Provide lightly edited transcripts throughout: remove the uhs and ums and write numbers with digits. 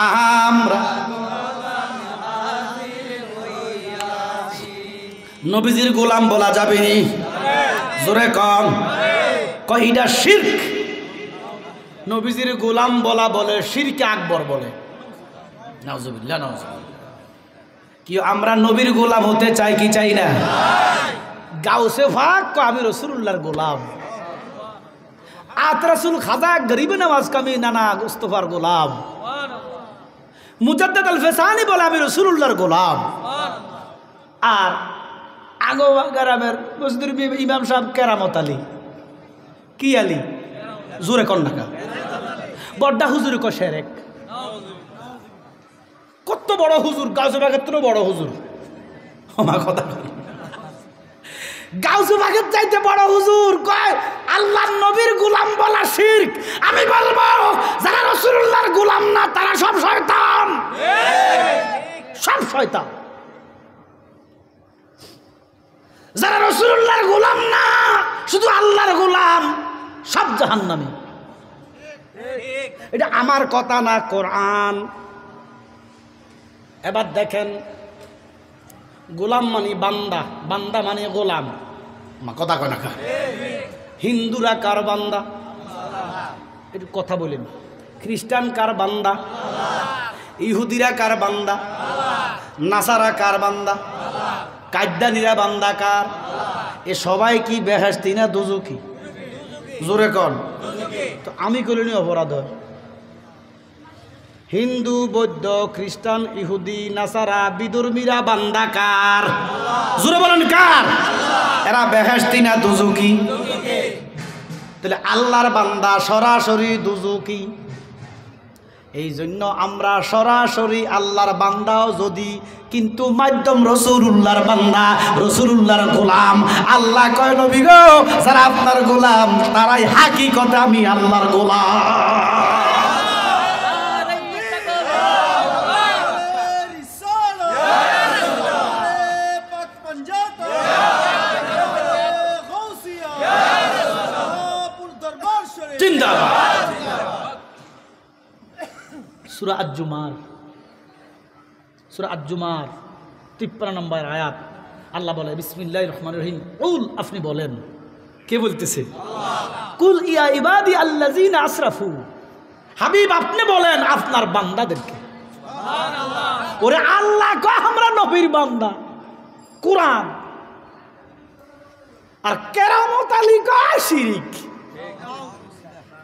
আমরা নবীজির গোলাম বলা যাবে নি? জোরে কন। কহিটা শিরক। নবীজির গোলাম বলা বলে শিরকে আকবর বলে। নাউজুবিল্লাহ, নাউজুবিল্লাহ। কি আমরা নবীর গোলাম হতে চাই কি চাই না? গাউসে ফাক আমি রাসূলুল্লাহর গোলাম। আত রাসূল খাজা গরিবে নওয়াজ কামি নানা মুস্তাফার গোলাম। মুজাদ্দিদ আল ফেসানি বলে আমি রাসূলুল্লাহর গোলাম। আর আগো গ্রামের মসজিদের ইমাম সাহেব কেরামত আলী। কি আলী? জোরে কন্যা। বড়টা হুজুর কো শেরেক। কত বড় হুজুর, গাউসে বাগের তো বড় হুজুর। আমার কথা গাউসে বাগের চাইতে বড় হুজুর কয় আল্লাহর নবীর গোলাম বলা শিরক। আমি বলবো যারা রাসূলুল্লাহর গোলাম না তারা সব শয়তান, সব শয়তান। যারা রাসূলুল্লাহর গোলাম না শুধু আল্লাহর গোলাম সব জাহান্নামী। এটা আমার কথা না, কোরআন। এবার দেখেন, গোলাম মানে বান্দা, বান্দা মানে গোলাম। কথা কয় না? হিন্দুরা কার বান্দা? একটু কথা বলেন। খ্রিস্টান কার বান্দা? ইহুদিরা কার বান্দা? নাসারা কার বান্দা? কাদ্যানীরা বান্দা কার? এ সবাই কি বেহেশতি না দোজখী? জোরে কন। তো আমি করিনি অপরাধ হয়? হিন্দু, বৌদ্ধ, খ্রিস্টান, ইহুদি, নাসারা, বিধর্মীরা বান্দা কার? জোরে বলেন কার? এরা বেহেশতি না দোজখী? তাহলে আল্লাহর বান্দা সরাসরি দোজখী। এই জন্য আমরা সরাসরি আল্লাহর বান্দাও যদি, কিন্তু মাধ্যম রাসূলুল্লাহর বান্দা, রাসূলুল্লাহর গোলাম। আল্লাহ কয় নবী গো যারা আপনার গোলাম তারাই হাকিকতে আমি আল্লাহর গোলাম। জিন্দাবাদ। সূরা আজ-জুমার, সূরা আজ-জুমার 53 নম্বর আয়াত। আল্লাহ বলে বিসমিল্লাহির রহমানির রহিম। কুল, আপনি বলেন। কে বলতেছে? কুল ইয়া ইবাদি আল্লাযিনা আসরাফু। হাবিব আপনি বলেন আপনার বান্দাদেরকে। সুবহানাল্লাহ। ওরে আল্লাহ কয় আমরা নবীর বান্দা। কুরআন। আর কেরামত আলী কয় শিরক।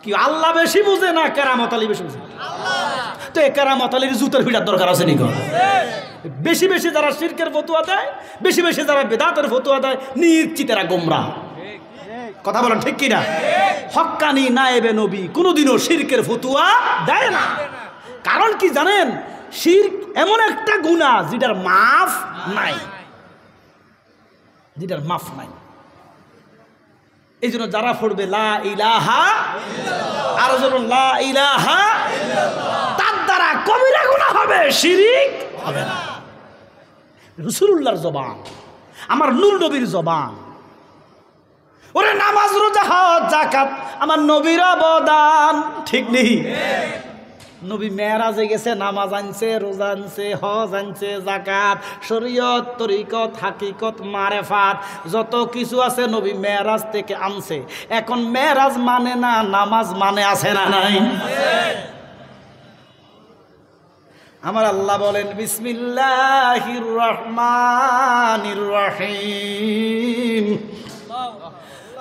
কি আল্লাহ বেশি বুঝে না কেরামত আলী বেশি বুঝে? তো এই কেরামত আলীর জুতের ফিটার দরকার আছে নি? বেশি বেশি যারা শিরকের ফতোয়া দেয়, বেশি বেশি যারা বেদাতের ফতোয়া দেয়, নিশ্চিত এরা গোমরাহ। কথা বলেন ঠিক কিনা? হক্কানি নায়েবে নবী কোনোদিনও শিরকের ফতোয়া দেয় না। কারণ কি জানেন? শিরক এমন একটা গুনাহ যেটার মাফ নাই, যেটার মাফ নাই। এই জন্য যারা পড়বে লা ইলাহা ইল্লাল্লাহ, আর যখন লা ইলাহা ইল্লাল্লাহ, তার দ্বারা কবিরা গুনাহ হবে, শিরক হবে না। রাসূলুল্লাহর জবান, আমার নূর নবীর জবান। ওরে নামাজ, রোজা, হজ, যাকাত আমার নবীর অবদান। ঠিক নেই? নবী মেরাজে গেছে, নামাজ আনছে, রোজা আনছে, হজ আনছে, যাকাত, শরীয়ত, তরিকত, হাকিকত, মারেফাত যত কিছু আছে নবী মেরাজ থেকে আনছে। এখন মেরাজ মানে না, নামাজ মানে আছে না নাই? আমার আল্লাহ বলেন বিসমিল্লাহির রহমানির রহিম।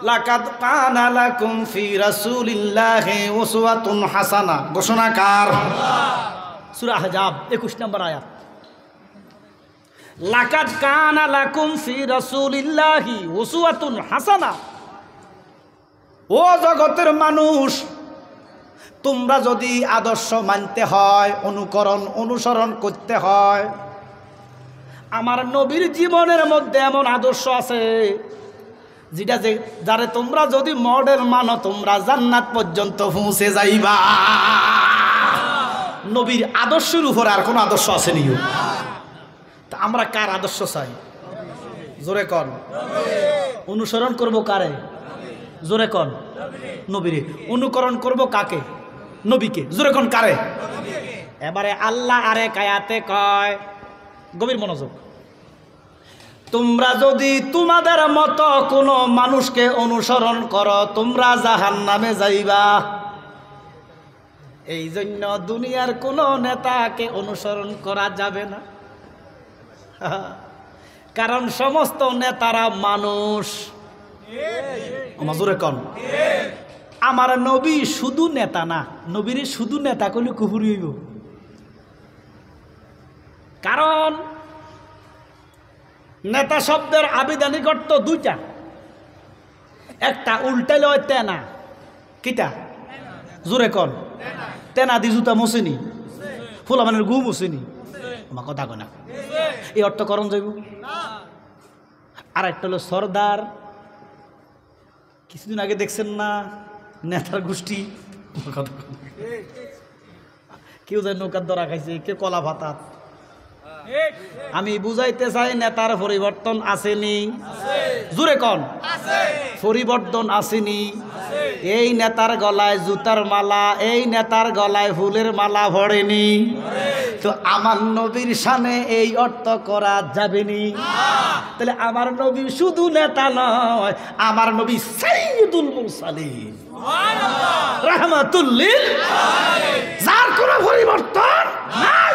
লাকাদ কানা লাকুম ফি রাসূলিল্লাহি উসওয়াতুন হাসানা। ঘোষণাকার সূরা আহজাব 21 নম্বর আয়াত। লাকাদ কানা লাকুম ফি রাসূলিল্লাহি উসওয়াতুন হাসানা। ও জগতের মানুষ, তোমরা যদি আদর্শ মানতে হয়, অনুসরণ করতে হয়, আমার নবীর জীবনের মধ্যে এমন আদর্শ আছে যেটা যারে তোমরা যদি মডেল মানো তোমরা জান্নাত পর্যন্ত পৌঁছে যাইবা। নবীর আদর্শের উপর আর কোন আদর্শ আসেনি। তা আমরা কার আদর্শ চাই? জোরে কন। অনুসরণ করব কারে? জোরে কন। নবীরে। অনুকরণ করব কাকে? নবীকে। জোরে কন কারে? এবারে আল্লাহ আরেক আয়াতে কয়, গভীর মনোযোগ, তোমরা যদি তোমাদের মতো কোনো মানুষকে অনুসরণ করো তোমরা জাহান্নামে যাইবা। এই জন্য দুনিয়ার কোনো নেতাকে অনুসরণ করা যাবে না, কারণ সমস্ত নেতারা মানুষ। মাজুরে কন, আমার নবী শুধু নেতা না, নবীর শুধু নেতা করলে কুফুরি হইব। কারণ নেতা শব্দের আবিধানিক অর্থ দুইটা, একটা উল্টাইলে হয় তেনা। কিটা? জোরে কন। তেনা দি জুতা মুসিনি, ফুলা মানের গু মুসিনি। আমার কথা কয় না, এই অর্থ করণ যাইব। আর একটা হলো সর্দার। কিছুদিন আগে দেখছেন না নেতার গোষ্ঠী, কেউ যায় নৌকার দরা খাইছে, কেউ কলা ভাতা। আমি বুঝাইতে চাই নেতার পরিবর্তন আসেনি, জোরে কন, পরিবর্তন আসেনি। এই নেতার গলায় জুতার মালা, এই নেতার গলায় ফুলের মালা ভরেনি, তো আমার নবীর শানে এই অর্থ করা যাবেনি। তাহলে আমার নবী শুধু নেতা নয়, আমার নবী সাইয়্যিদুল মুরসালিন রাহমাতুল লিল আলামিন, যার কোনো পরিবর্তন নাই।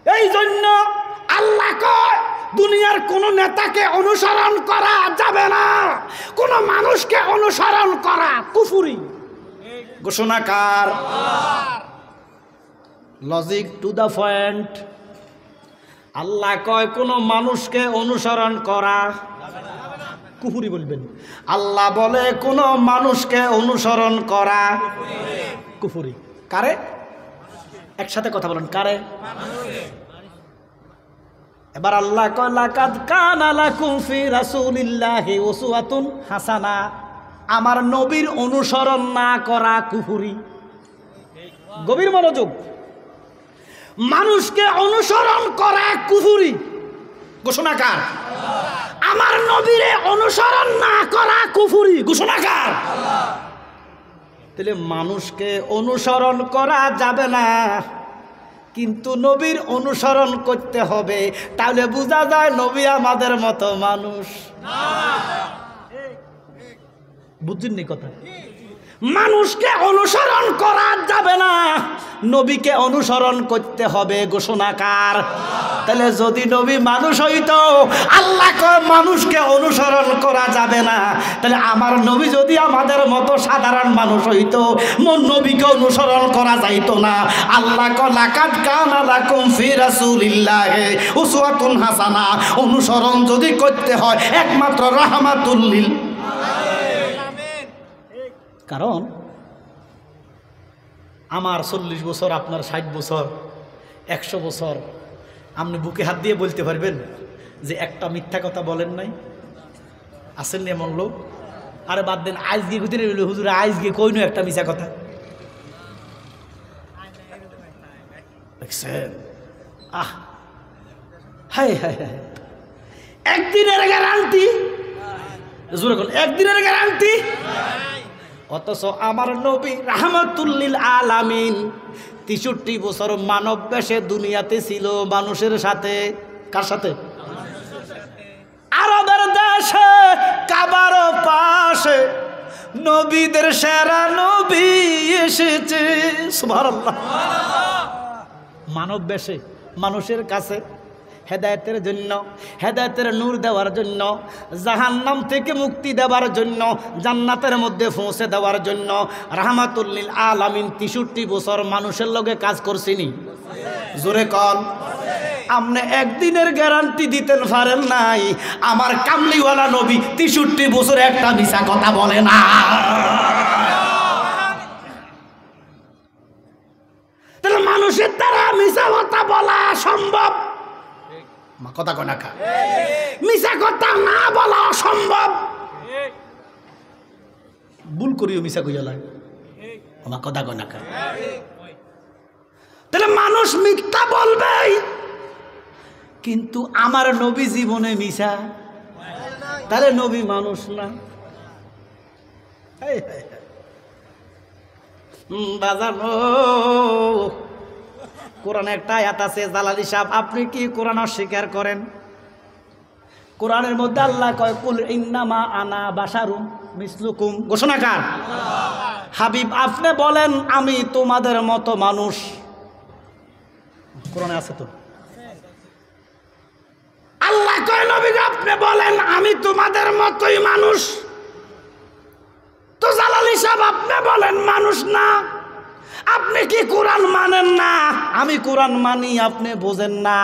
এই জন্য আল্লাহ কয় দুনিয়ার কোন নেতাকে অনুসরণ করা যাবে না, কোন মানুষকে অনুসরণ করা কুফরি। ঘোষণাকার, লজিক টু দা পয়েন্ট। আল্লাহ কয় কোন মানুষকে অনুসরণ করা কুফরি বলবেন, আল্লাহ বলে কোন মানুষকে অনুসরণ করা কুফরি। কারে? একসাথে কথা বলেন, কারে? এবার আল্লাহ কয় লাকাদ কানা লাকুম ফি রাসূলিল্লাহি উসওয়াতুন হাসানা, আমার নবীর অনুসরণ না করা কুফরি। গভীর মনোযোগ, মানুষকে অনুসরণ করা কুফরি। ঘোষণাকার, আমার নবীরে অনুসরণ না করা কুফরি। ঘোষণাকার, তাহলে মানুষকে অনুসরণ করা যাবে না, কিন্তু নবীর অনুসরণ করতে হবে। তাহলে বোঝা যায় নবী আমাদের মতো মানুষ। বুঝছেন কথা? মানুষকে অনুসরণ করা যাবে না, নবীকে অনুসরণ করতে হবে। ঘোষণাকার, তাহলে যদি নবী মানুষ হইতো, আল্লাহ কয় মানুষকে অনুসরণ করা যাবে না, তাহলে আমার নবী যদি আমাদের মতো সাধারণ মানুষ হইতো, মোর নবীকে অনুসরণ করা যাইতো না। আল্লাহ কয় লাকাদ কানা লাকুম ফি রাসূলিল্লাহি উসওয়াতুন হাসানা, অনুসরণ যদি করতে হয় একমাত্র রাহমাতুল লিল আলামিন। কারণ আমার 40 বছর, আপনার 60 বছর, 100 বছর, আপনি বুকে হাত দিয়ে বলতে পারবেন যে একটা মিথ্যা কথা বলেন নাই? আসেন নি এমন লোক? আরে বাদ দেন, আইজ গিয়ে ঘুরে রইল হুজুর, আইজ গিয়ে কইনো একটা মিথ্যা কথা দেখছেন? আহ হাই হাই হাই, একদিনের গ্যারান্টি, জোরে কোন একদিনের গ্যারান্টি। অথচ আমার নবী রাহমাতুল লিল আলামিন 63 বছর মানব বেশে দুনিয়াতে ছিল, মানুষের সাথে। কার সাথে? আরবের দেশে কাবার পাশে নবীদের সেরা নবী এসেছে, সুবহানাল্লাহ। মানব বেশে মানুষের কাছে হেদায়েতের জন্য, হেদায়েতের নূর দেওয়ার জন্য, জাহান্নাম থেকে মুক্তি দেওয়ার জন্য, জান্নাতের মধ্যে পৌঁছে দেওয়ার জন্য রাহমাতুল লিল আলামিন 63 বছর মানুষের লগে কাজ করছিনি। জোরে কন, আপনি একদিনের গ্যারান্টি দিতেন পারেন নাই। আমার কামলিওয়ালা নবী 63 বছর একটা মিছা কথা বলে না। তাহলে মানুষের দ্বারা মিছা কথা বলা সম্ভব? কথা কয় না, মিছা কথা না বলা সম্ভব। ভুল করিও মিছা কইয়া লাগে, আমার কথা কয় না। তাহলে মানুষ মিথ্যা বলবেই, কিন্তু আমার নবী জীবনে মিছা, তাহলে নবী মানুষ না। বাজানো কোরআনে একটা আয়াত আছে, জালালি সাহেব আপনি কি কোরআন অস্বীকার করেন? কোরআনের মধ্যে আল্লাহ কয় কুল ইন্নামা আনা বাশারুম মিসলুকুম, ঘোষণাকার হাবিব আপনি বলেন আমি তোমাদের মতো মানুষ। কোরআনে আছে তো। আল্লাহ কয় নবী আপনি বলেন আমি তোমাদের মতোই মানুষ। তো জালালি সাহেব আপনি বলেন মানুষ না, আপনি কি কোরআন মানেন না? আমি কোরআন মানি, আপনি বোঝেন না।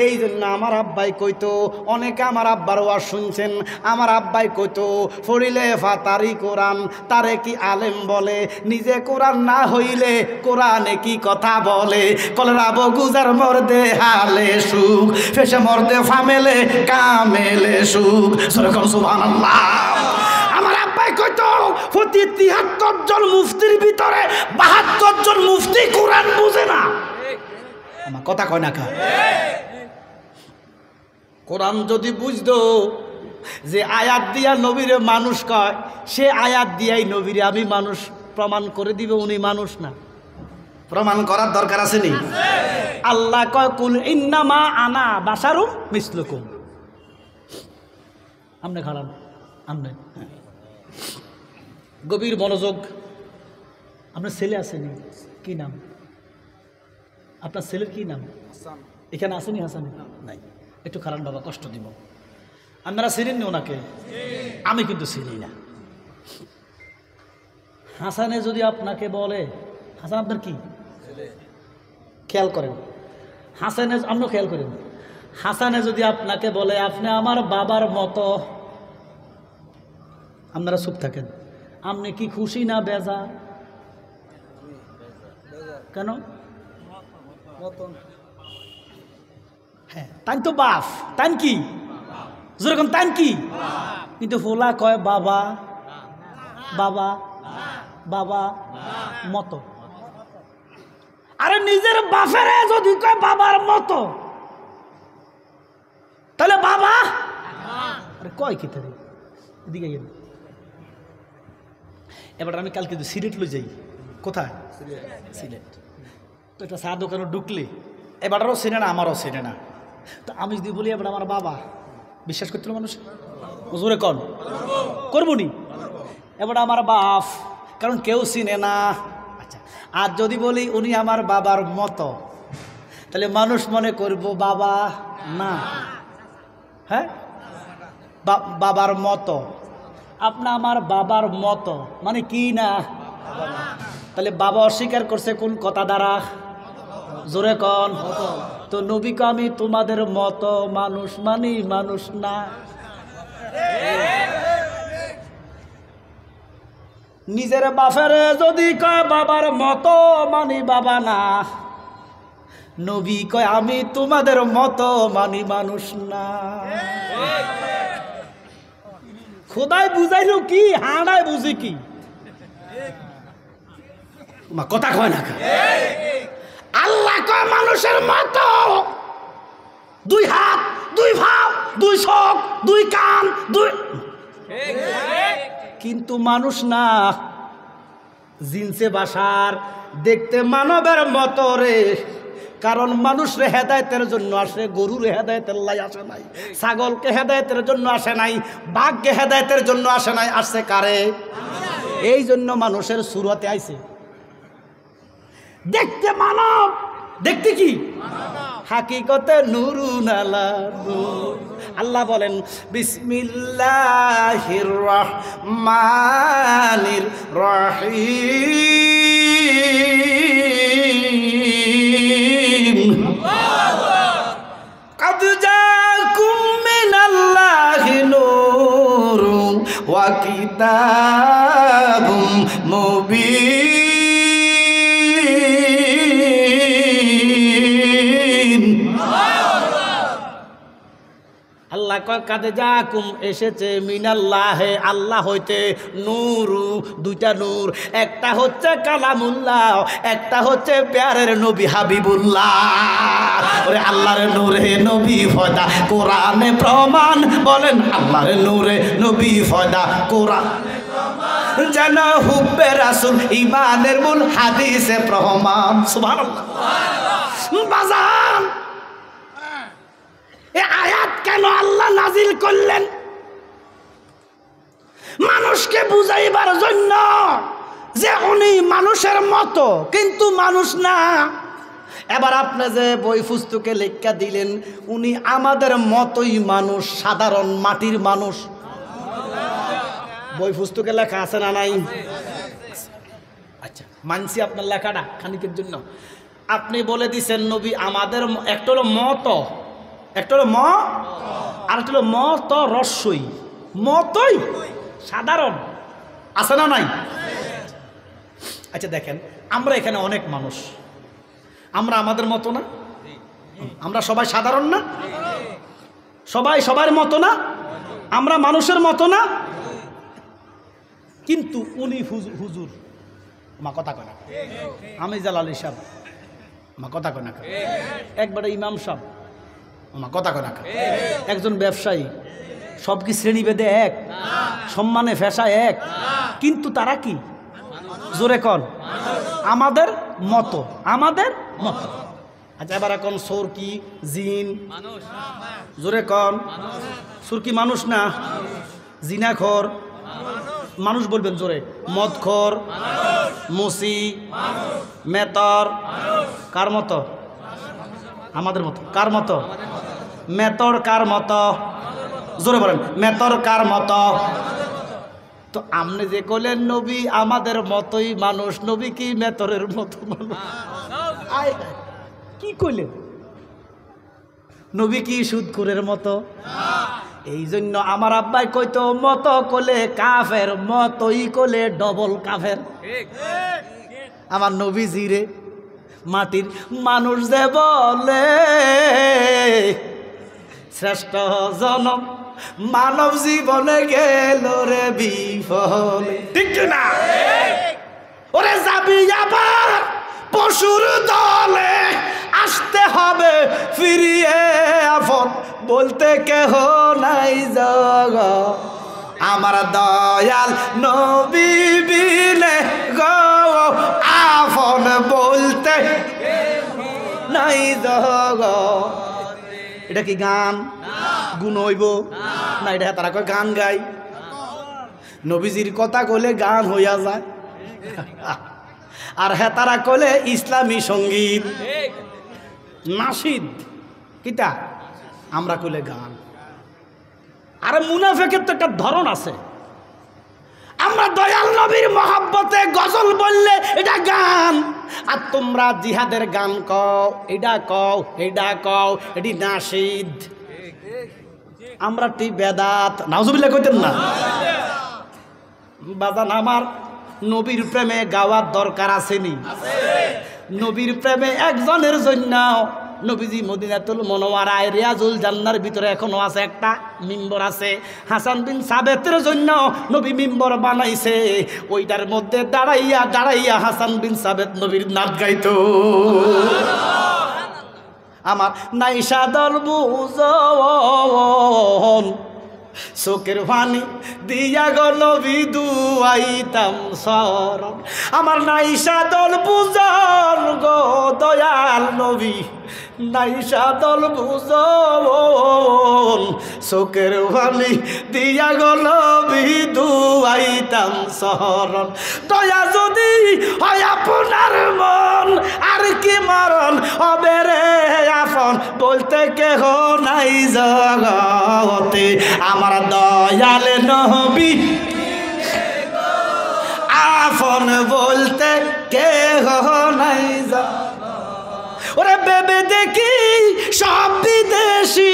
এই জন্য আমার আব্বাই কইতো, অনেকে আমার আব্বার ওয়াজ শুনছেন, আমার আব্বাই কইতো ফরিলে ফাতারি কোরআন তারে কি আলেম বলে, নিজে কোরআন না হইলে কোরআনে কি কথা বলে। কলরা বগুজার মর্দে হালে সুখ, ফেসে মর্দে ফামেলে কামেলে সুখ। সুবহানাল্লাহ। আমার আব্বাই কইতো প্রতি ৭৩ জন মুফতির ভিতরে ৭২ জন মুফতি কোরআন বুঝে না। আমার কথা কয় না কা? কোরআন যদি বুঝতো যে আয়াত দিয়া নবীরে মানুষ কয়, সে আয়াত দিয়াই নবীরে আমি মানুষ প্রমাণ করে দিবে উনি মানুষ না। প্রমাণ করার দরকার আছে নি? আল্লাহ কয় কুল ইন্নামা আনা বাশারুম মিসলুকুম। আমনে খারাপ আমনে গভীর মনোযোগ। আপনার ছেলে আসেনি, কি নাম আপনার ছেলের? কি নাম? এখানে আসেনি হাসানি? নাই। একটু খারাপ বাবা, কষ্ট দিব। আপনারা চিনেননি ওনাকে? আমি কিন্তু চিনি না। হাসানে যদি আপনাকে বলে, হাসান আপনার কি? খেয়াল করেন হাসানে, আপনিও খেয়াল করেন, হাসানে যদি আপনাকে বলে আপনি আমার বাবার মতো, আপনারা চুপ থাকেন। আপনি কি খুশি না বেজা? কেন? হ্যাঁ তাই তো বাপ, তাই কি যেরকম তাই কি, কিন্তু ফোলা কয় বাবা বাবা বাবা মতো। আরে নিজের বাপেরে যদি কয় বাবার মতো, তাহলে বাবা আরে কয় কি তাহলে? এদিকে এবার আমি কালকে সিলেট লই যাই। কোথায়? সিলেট। তো একটা চা দোকানে ঢুকলে এবারও চেনে না, আমারও চেনে না। তো আমি যদি বলি এবার আমার বাবা, বিশ্বাস করছিল মানুষ? জোরে কন করবো নি? এবার আমার বাপ, কারণ কেউ চিনে না। আচ্ছা, আর যদি বলি উনি আমার বাবার মতো, তাহলে মানুষ মনে করব বাবা না। হ্যাঁ বাবার মতো। আপনা আমার বাবার মতো মানে কি না? তাহলে বাবা অস্বীকার করছে কোন কথা দ্বারা? জোরে কন। তো নবীকে আমি তোমাদের মতো মানুষ মানি, মানুষ না। নিজের বাপের যদি কয় বাবার মতো মানি, বাবা না। নবী কয় আমি তোমাদের মতো মানি, মানুষ না। খোদায় বুঝাইল কি, হাঁড়ায় বুঝি কি? কথা কয় না। আল্লাহ কয় মানুষের মতো, দুই হাত, দুই ভাব, দুই চোখ, দুই কান, দুই, কিন্তু মানুষ না। জিনসে বাসার, দেখতে মানবের মতো রে। কারণ মানুষরে হেদায়েতের জন্য আসে, গরুরে হেদায়েতের লাই আসে নাই, ছাগলকে হেদায়েতের জন্য আসে নাই, বাঘকে হেদায়েতের জন্য আসে নাই, আসছে কারে? এই জন্য মানুষের সুরতে আইছে। দেখতে মানব, দেখতে কি? হাকিকতে নুরুন আলা নূর। আল্লাহ বলেন বিসমিল্লাহির রহমানির রহিম। قد جاءكم من الله نور وكتاب مبين। আল্লাহ কয় কাদে জাকুম এসেছে মিনাল্লাহে, আল্লাহ হইতে, নূরু, দুইটা নূর, একটা হচ্ছে কালামুল্লাহ, একটা হচ্ছে প্যারের নবী হাবিবুল্লাহ। ওরে আল্লাহর নূরে নবী ফয়দা, কোরআনে প্রমাণ। বলেন আল্লাহর নূরে নবী ফয়দা, কোরআন যেন হুব্বে রাসূল ঈমানের মূল হাদিসে প্রমাণ। সুবহানাল্লাহ। বাজান, এই আয়াত কেন আল্লাহ নাজিল করলেন? মানুষকে বুঝাইবার জন্য যে উনি মানুষের মতো কিন্তু মানুষ না। এবার আপনি যে বই পুস্তকে লেখা দিলেন উনি আমাদের মতোই মানুষ, সাধারণ মাটির মানুষ। বই পুস্তকে লেখা আছে না নাই? আচ্ছা, মানছি আপনার লেখাটা খানিকের জন্য। আপনি বলে দিছেন নবী আমাদের, একটা হলো মত, একটা হলো ম, আর একটা হলো মত রস্যই, মতই সাধারণ, আছে না নাই? আচ্ছা দেখেন, আমরা এখানে অনেক মানুষ, আমরা আমাদের মতো না? আমরা সবাই সাধারণ না? সবাই সবার মতো না? আমরা মানুষের মতো না? কিন্তু উনি হুজুর, মা কথা কয় না, আমি জালালি সাহেব, মা কথা কয় না, একবারে ইমাম সাহেব, মা কথা কয় না, একজন ব্যবসায়ী, সব কি শ্রেণীভেদে এক, সম্মানে ফেসা এক, কিন্তু তারা কি? জোরে কন, আমাদের মতো, আমাদের মতো। আচ্ছা এবার এখন সোর কি জিন? জোরে কন, সুর কি মানুষ না? জিনাখোর মানুষ বলবেন জোরে, মদখোর, মুসি, মেতর, কার মতো? আমাদের মতো। কার মতো? মেতর কার মতো? জোরে বলেন, মেতর কার মতো? তো আপনি যে কইলেন নবী আমাদের মতোই মানুষ, নবী কি মেতরের মতো মানুষ? কি কইলেন? নবী কি সুদখোরের মতো? এই জন্য আমার আব্বাই কইতো মতো কলে কাফের, মতই কলে ডবল কাফের। আমার নবী জিরে মাটির মানুষ যে বলে শ্রেষ্ঠ জনম মানব জীবনে গেল রে বিফলে। ঠিক না? ওরে যাবি আবার পশুর দলে, আসতে হবে ফিরিয়ে আপন, বলতে কেহ নাই জগ আমার দয়াল নবী বিনে গো, আপন বলতে নাই জগ। এটা কি গান? গুণ হইব না? এটা তারা কয় গান গাই। নবীজির কথা কইলে গান হইয়া যায়, আর হ্যাঁ তারা কইলে ইসলামী সঙ্গীত, নাশিদ, কিতা আমরা কইলে গান। আর মুনাফিকের তো একটা ধরন আছে, আমরা দয়াল নবীর মহব্বতে গজল বললে এটা গান, আর তোমরা জিহাদের গান কও, এটা কও, এটা কও, এটি নাশিদ। আমরা ঠিক বেদাত নাউজুবিল্লাহ কইতেন না? বাজান আমার নবীর প্রেমে গাওয়ার দরকার আসেনি? নবীর প্রেমে একজনের জন্য নবীজি মদিনাতুল মুনাওয়ারায় রিয়াজুল জান্নার ভিতরে এখনো আছে একটা মিম্বর আছে, হাসান বিন সাবেতের জন্য নবী মিম্বর বানাইছে। ওইটার মধ্যে দাঁড়াইয়া দাঁড়াইয়া হাসান বিন সাবেত নবীর নাচ গাইতো। আমার নাইশা দল বুঝন চোখের পানি দিয়া গো নবী দুয়াইতাম শরণ। আমার নাইশা দল বুঝন গো দয়াল নবী, নাইশা দল বুঝন চোখের পানি দিয়া গো নবী দুয়াইতাম শরণ। দয়া যদি হয় আপনার মন আর কি মরণ হবে রে আপন, বলতে কেহ নাই জগতে আমার দয়াল নবী আপন, বলতে কেহ নাই জগতে। ওরে বেবে দেখি সব বিদেশি,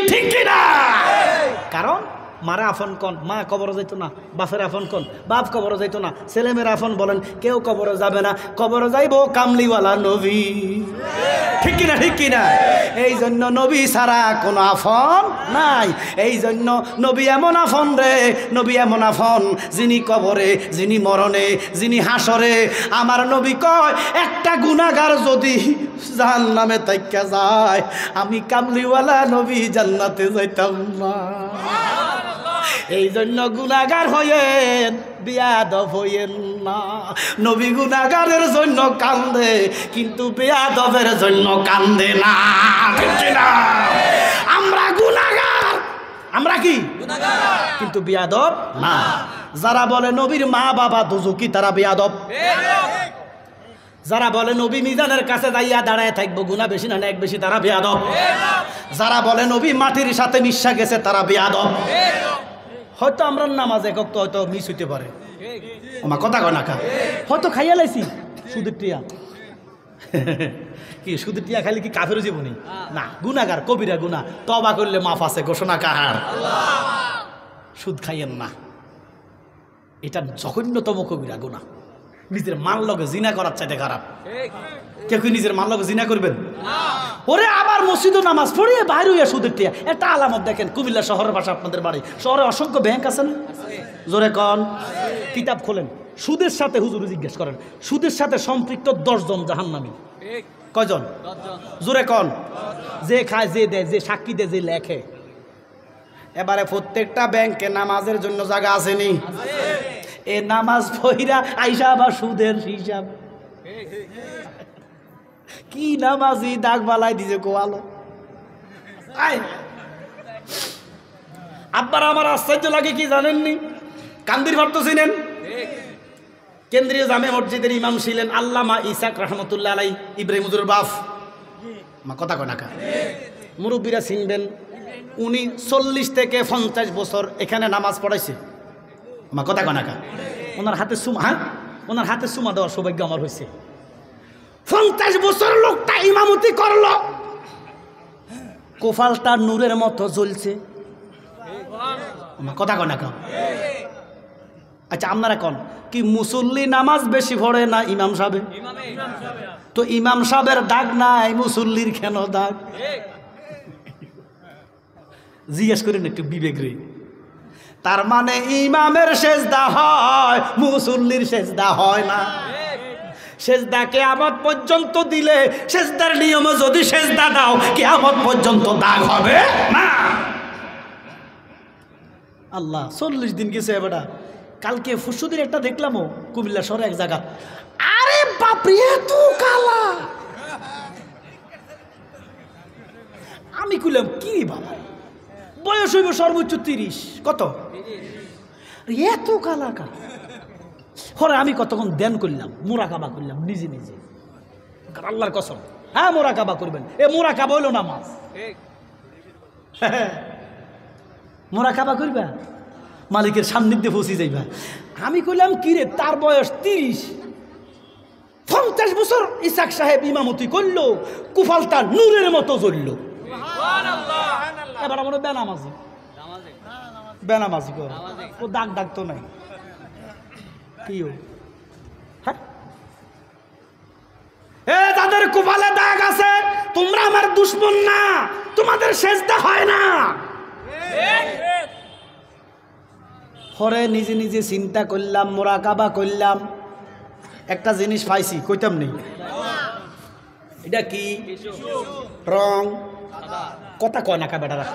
ঠিক না? কারণ মারা আফন কন, মা কবর যাইতো না, বাপের আফন কন, বাপ কবর যাইতো না, ছেলেমেয়ের আফন বলেন, কেউ কবর যাবে না, কবর যাইব কামলিওয়ালা নবী। ঠিক কিনা? ঠিক কিনা? এই জন্য নবী ছাড়া কোনো আফন নাই। এই জন্য নবী এমন আফন রে, নবী এমন আফন, যিনি কবরে, যিনি মরণে, যিনি হাসরে। আমার নবী কয় একটা গুনাহগার যদি জাহান্নামে তাইকা যায়, আমি কামলিওয়ালা নবী জান্নাতে যাইতাম না। এই জন্য গুনাহগার হইয়েন, বেয়াদব হইয়েন না। নবী গুনাহগারের জন্য কান্দে, কিন্তু বেয়াদবের জন্য কান্দে না। ঠিক না? আমরা গুনাহগার, আমরা কি গুনাহগার, কিন্তু বেয়াদব না। যারা বলে নবীর মা বাবা দুজকি, তারা বেয়াদব। যারা বলে নবী মিজানের কাছে যাইয়া দাঁড়ায় থাকবো, গুনাহ বেশি না এক বেশি, তারা বেয়াদব। যারা বলে নবী মাটির সাথে মিশা গেছে, তারা বেয়াদব। হয়তো আমরা নামাজ একক তো হয়তো মিস হইতে পারে, আমার কথা কয় না কা, হয়তো খাইয়া লাইছি সুদের টিয়া। কি সুদের টিয়া খাইলে কি কাফের জীবনী? না, গুনাহগার, কবিরা গুনাহ, তওবা করলে মাফ আছে, ঘোষণা কাহার। সুদ খাইয়েন না, এটা জঘন্যতম কবিরা গুনাহ। নিজের মান লগে জিনা করার চাইতে খারাপ। কেউ কি নিজের মান লগে জিনা করবেন? ওরে আবার মসজিদে নামাজ পড়িয়ে বাইরে হইয়া সুদের টিয়া। একটা আলামত দেখেন, কুমিল্লা শহরের পাশে আপনাদের বাড়ি, শহরে অসংখ্য ব্যাংক আছে না? জোরে কন। কিতাব খোলেন, সুদের সাথে, হুজুর জিজ্ঞেস করেন, সুদের সাথে সম্পৃক্ত 10 জন জাহান্নামী। কয়জন? জোরে কন। যে খায়, যে দেয়, যে সাক্ষী দেয়, যে লেখে। এবারে প্রত্যেকটা ব্যাংকে নামাজের জন্য জায়গা আসেনি? এ নামাজ পড়িরা আইসা আবার সুদের হিসাব। কি নামাজি দাগ বালাই দিছে কোয়ালো। আব্বার আমার আশ্চর্য লাগে কি জানেননি? কান্দির ঘর তো চিনেন? কেন্দ্রীয় জামে মসজিদের ইমাম ছিলেন আল্লামা ইসাক রহমতুল্লাহ আলাই, ইব্রাহিম হুজুরের বাপ। মা কথা কয় না কা, মুরব্বীরা চিনবেন। উনি 40 থেকে 50 বছর এখানে নামাজ পড়াইছে। মা কথা কয় না কা, ওনার হাতে সুমা, হ্যাঁ ওনার হাতে সুমা দেওয়ার সৌভাগ্য আমার হয়েছে। 50 বছর লোকটা ইমামতি করলো, কোফালটা নূরের মতো জ্বলছে। কথা কয় না কা। আচ্ছা আপনারা কোন কি মুসল্লি নামাজ বেশি পড়ে না ইমাম সাহেব? তো ইমাম সাহেবের দাগ নাই, মুসল্লির কেন দাগ? জিজ্ঞেস করেন একটু বিবেক রে। তার মানে ইমামের সেজদা হয়, মুসল্লির সেজদা হয় না। সেজদা কিয়ামত পর্যন্ত দিলে, সেজদার নিয়মে যদি সেজদা দাও, কিয়ামত পর্যন্ত দাগ হবে না। আল্লাহ 40 দিন গেছে বেটা। কালকে ফুসুদির একটা দেখলামও কুমিল্লা শহরে এক জায়গা। আরে বাপরে, এত কালা! আমি কইলাম কি বাবা, বয়স হইব সর্বোচ্চ 30। কত? এত কালা কা। হরে আমি কতক্ষণ ধ্যান করলাম, মোরাকাবা করলাম নিজে নিজে, আল্লাহর কসম। হ্যাঁ মোরাকাবা করবেন। এ মোরাকাবা হইল নামাজ। মোরাকাবা করবা, মালিকের সান্নিধ্যে পৌঁছে যাইবা। আমি কইলাম কি রে, তার বয়স 30, 50 বছর ইসাক সাহেব ইমামতি করলো, কুফালটা নূরের মতো জ্বলল। এবার আমরা বেনামাজি, বেনামাজি কর, ও দাগ দাগ তো নাই। কি হ্যাঁ, এ তাদের কুফালে দাগ আছে, তোমরা আমার দুশ্মন না, তোমাদের সেজদা হয় না। পরে নিজে নিজে চিন্তা করলাম, মোরাকাবা করলাম, একটা জিনিস পাইছি, কইতাম নেই। এটা কি? রং। কথা কয় না কা বেটারা।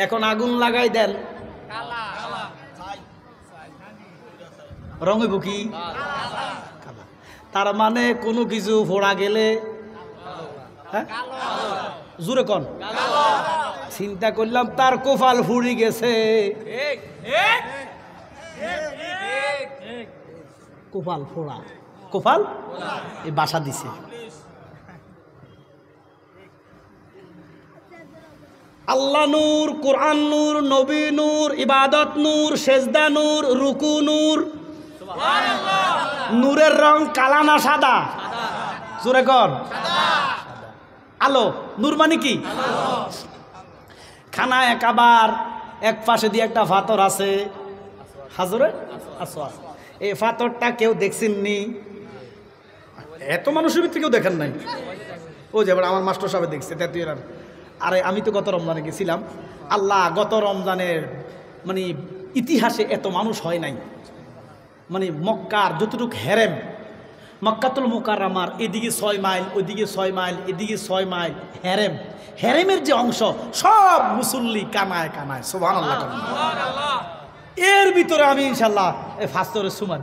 এখন আগুন লাগাই দেন, রং হইব কি? তার মানে কোনো কিছু ফোড়া গেলে, হ্যাঁ জোরে কন। চিন্তা করলাম তার কোফাল ফুড়ি গেছে, কোফাল ফোড়া, কোফাল এই বাসা দিছে। আল্লাহ নূর, কোরআন নূর, নবী নূর, ইবাদত নূর, সেজদা নূর, রুকু নূর। নূরের রং কালা না সাদা? জোরে কর। আলো। নূর মানে কি? খানা একাবার এক পাশে দিয়ে একটা ফাতর আছে, হাজরে আসওয়াদ। এই ফাতরটা কেউ দেখছেননি? এত মানুষের ভিতরে কেউ দেখেন নাই? ও যে এবার আমার মাস্টার সাহেব দেখছে। আরে আমি তো গত রমজানে গেছিলাম। আল্লাহ, গত রমজানের মানে ইতিহাসে এত মানুষ হয় নাই। মানে মক্কার যতটুকু হেরেম, মক্কাতুল মুকাররমার এদিকে 6 মাইল, ওইদিকে 6 মাইল, এদিকে 6 মাইল হেরেম। হেরেমের যে অংশ সব মুসল্লি কানায় কানায়, সুবহানাল্লাহ। এর ভিতরে আমি ইনশাল্লাহ ফাস্তরে সুমা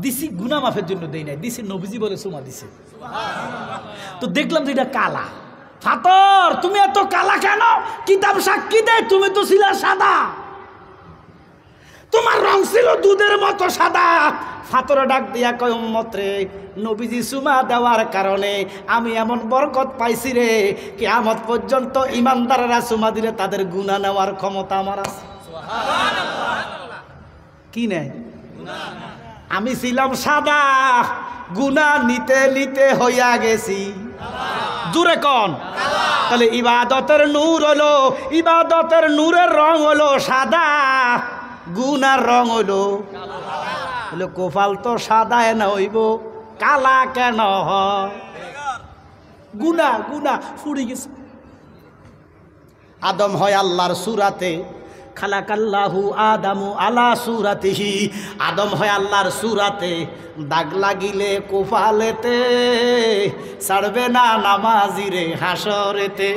দিছি গুনাহ মাফের জন্য দেই নাই, দিছি নবীজি বলে সুমা দিছি। তো দেখলাম যে এটা কালা ফাতর। তুমি এত কালা কেন? কিতাব সাক্ষী দেয় তুমি তো ছিলা সাদা, তোমার রং ছিল দুধের মতো সাদা। ফাতরে ডাক দিয়া কয় উম্মত রে, নবীজি সুমা দেওয়ার কারণে আমি এমন বরকত পাইছি রে, কিয়ামত পর্যন্ত ইমানদাররা সুমা দিলে তাদের গুনাহ নেওয়ার ক্ষমতা আমার আছে। কি নেই? আমি ছিলাম সাদা, গুনাহ নিতে নিতে হইয়া গেছি জুরে কন। তাহলে ইবাদতের নূর হলো, ইবাদতের নূরের রং হলো সাদা, গুনার রং হলো কোফাল। তো সাদা না হইব কালা কেন হয়? গুনাহ গুনাহ ফুড়ে গেছে। আদম হয় আল্লাহর সূরাতে, খালাকাল্লাহু আদামু আলা সূরাতিহি। আদম হয় আল্লাহর সূরাতে, দাগ লাগিলে কোফালেতে, ছাড়বে না নামাজিরে হাসরেতে।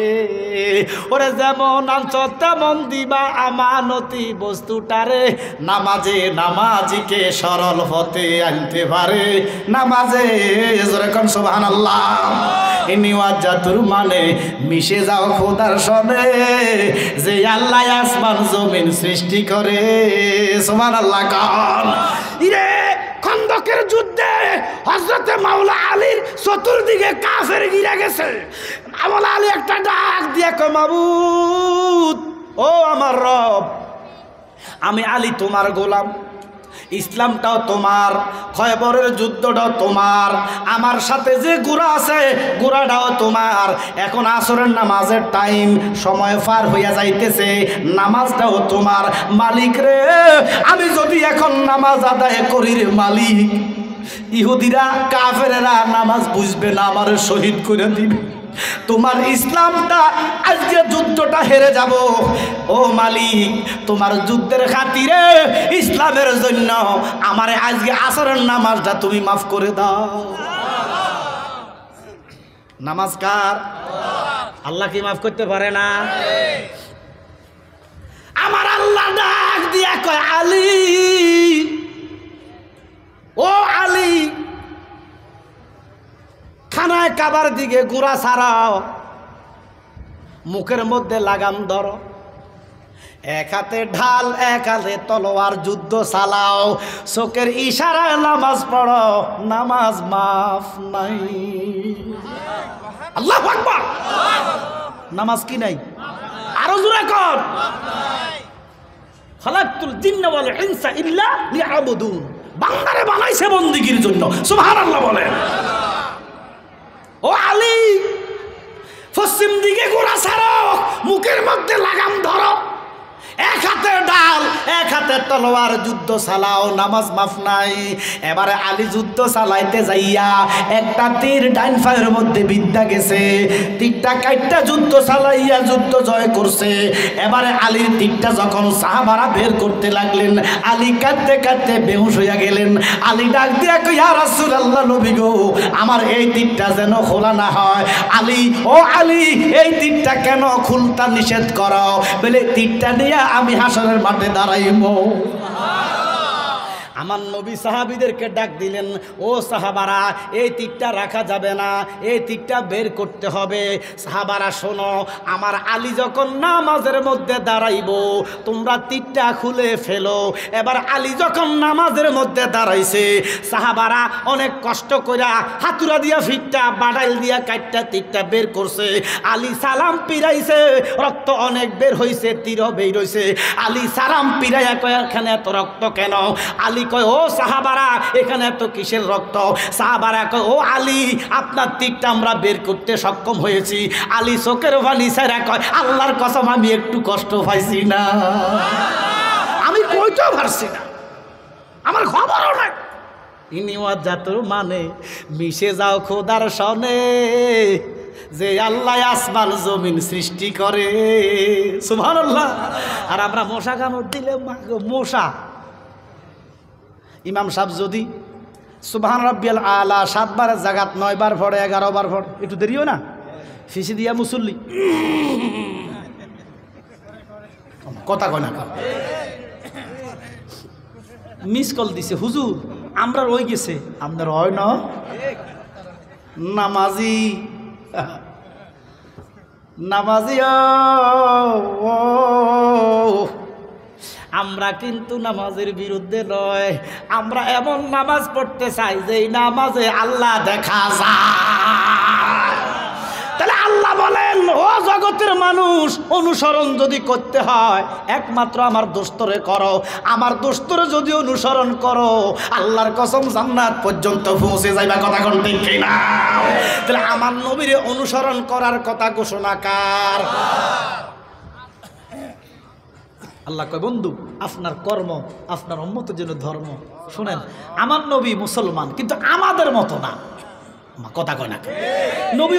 ওরে যেমন আনছ তেমন দিবা আমানতি বস্তুটারে, নামাজে নামাজিকে সরল হতে আনতে পারে। নামাজে যেরকম সুবহানাল্লাহ। ইনিওয়াজাতুর মানে মিশে যাও খোদার সনে, যে আল্লাহ আসমান জমিন সৃষ্টি করে। সুবহানাল্লাহ কান। ইরে খন্দকের যুদ্ধে হযরতে মাওলা আলীর চতুর্দিকে কাফের ঘিরে গেছে। মাওলা আলী একটা ডাক দিয়ে কয়, মাবুদ ও আমার রব, আমি আলী তোমার গোলাম, ইসলামটাও তোমার, খয়বরের যুদ্ধটাও তোমার, আমার সাথে যে গোরা আছে গোরাটাও তোমার। এখন আসরের নামাজের টাইম, সময় পার হইয়া যাইতেছে, নামাজটাও তোমার। মালিক রে, আমি যদি এখন নামাজ আদায় করি রে মালিক, ইহুদিরা কাফেরেরা নামাজ বুঝবে না, আমার শহীদ করে দিবে। তোমার ইসলামটা আজকে যুদ্ধটা হেরে যাব। ও মালিক, তোমার যুদ্ধের খাতিরে ইসলামের জন্য আমারে আজকে আসরের নামাজটা তুমি মাফ করে দাও। নামাজ কার? আল্লাহ কি মাফ করতে পারে না? আমার আল্লাহ ডাক দিয়া কয়, আলী ও আলী, খানায় কাবার দিকে গোড়া ছাড়াও, মুখের মধ্যে লাগাম ধরো, এক হাতে ঢাল এক হাতে তলোয়ার, যুদ্ধ চালাও, চোখের ইশারায় নামাজ পড়ো, নামাজ মাফ নাই। আল্লাহু আকবার। নামাজ কি নাই? আরো জোরে কর। খালাকতুল জিন্না ওয়াল ইনসা ইল্লা লিয়াবুদুন। বান্দারে বানাইছে বন্দেগীর জন্য। সুবহানাল্লাহ বলেন। ও আলী, পশ্চিম দিকে গোড়া ছাড়ো, মুখের মধ্যে লাগাম ধরো, এক হাতে ডাল এক হাতে তলোয়ার, যুদ্ধ চালাও, নামাজ মাফ নাই। এবারে আলী যুদ্ধ চালাইতে যাইয়া একটা তীর ডাইন পায়ের মধ্যে বিদ্যা গেছে, তীরটা কাইটটা যুদ্ধ চালাইয়া যুদ্ধ জয় করছে। এবারে আলীর তীরটা যখন সাহাবারা বের করতে লাগলেন, আলী কাঁদতে কাঁদতে বেহুশ হইয়া গেলেন। আলী ডাক দিয়া কই, ইয়া রাসূলুল্লাহ, নবী গো, আমার এই তীরটা যেন খোলা না হয়। আলী, ও আলী, এই তীরটা কেন খুলতা নিষেধ করো? বলে তীরটা নিয়ে আমি হাসরের মাঠে দাঁড়াইব। আমার নবী সাহাবীদেরকে ডাক দিলেন, ও সাহাবারা, এই তীরটা রাখা যাবে না, এই তীরটা বের করতে হবে। সাহাবারা শোনো, আমার আলী যখন নামাজের মধ্যে দাঁড়াইব, তোমরা তীরটা খুলে ফেলো। এবার আলী যখন নামাজের মধ্যে দাঁড়াইছে, সাহাবারা অনেক কষ্ট করে হাতুড়া দিয়া ফিটটা বাড়াইল দিয়া কাটটা তীরটা বের করছে। আলী সালাম পিরাইছে, রক্ত অনেক বের হইছে, তীরও বের হইছে। আলী সালাম পিরাইয়া কয়, এখানে এত রক্ত কেন? আলী কয়, ও সাহাবারা, এখানে এত কিসের রক্ত? সাহাবারা কয়, ও আলী, আপনার তীরটা আমরা বের করতে সক্ষম হয়েছি। আলী চোখের পানি ছেড়ে কয়, আল্লাহর কসম, আমি একটু কষ্ট পাইছি না, আমি কইতেও পারছি না, আমার খবরও নাই। ইনিওয়াজাতুর মানে মিশে যাও খোদার সনে, যে আল্লাহ আসমান জমিন সৃষ্টি করে। সুবহানাল্লাহ। আর আমরা মশা কামড় দিলে, মশা, ইমাম সাহেব যদি সুবহান রাব্বিয়াল আলা 7 বারের জায়গাত 9 বার পড়ে 11 বার পড়ে, একটু দেরিও না ফিসি দিয়া মুসল্লি কথা কয় না। মিস কল দিছে, হুজুর আমরা রয়ে গেছে, আপনার হয় না নামাজি নামাজি ও আমরা কিন্তু নামাজের বিরুদ্ধে নয়, আমরা এমন নামাজ পড়তে চাই যে নামাজে আল্লাহ দেখা যায়। তাহলে আল্লাহ বলেন, ও জগতের মানুষ, অনুসরণ যদি করতে হয় একমাত্র আমার দোস্তরে করো, আমার দোস্তরে যদি অনুসরণ করো আল্লাহর কসম জান্নাত পর্যন্ত পৌঁছে যাইবা। কথা কোন ঠিক কিনা? তাহলে আমার নবীরে অনুসরণ করার কথা ঘোষণা কার? আল্লাহ কয়, বন্ধু আপনার কর্ম আপনার উম্মতের জন্য ধর্ম। শুনেন, আমার নবী মুসলমান কিন্তু আমাদের মতো না। কথা কয় না, নবী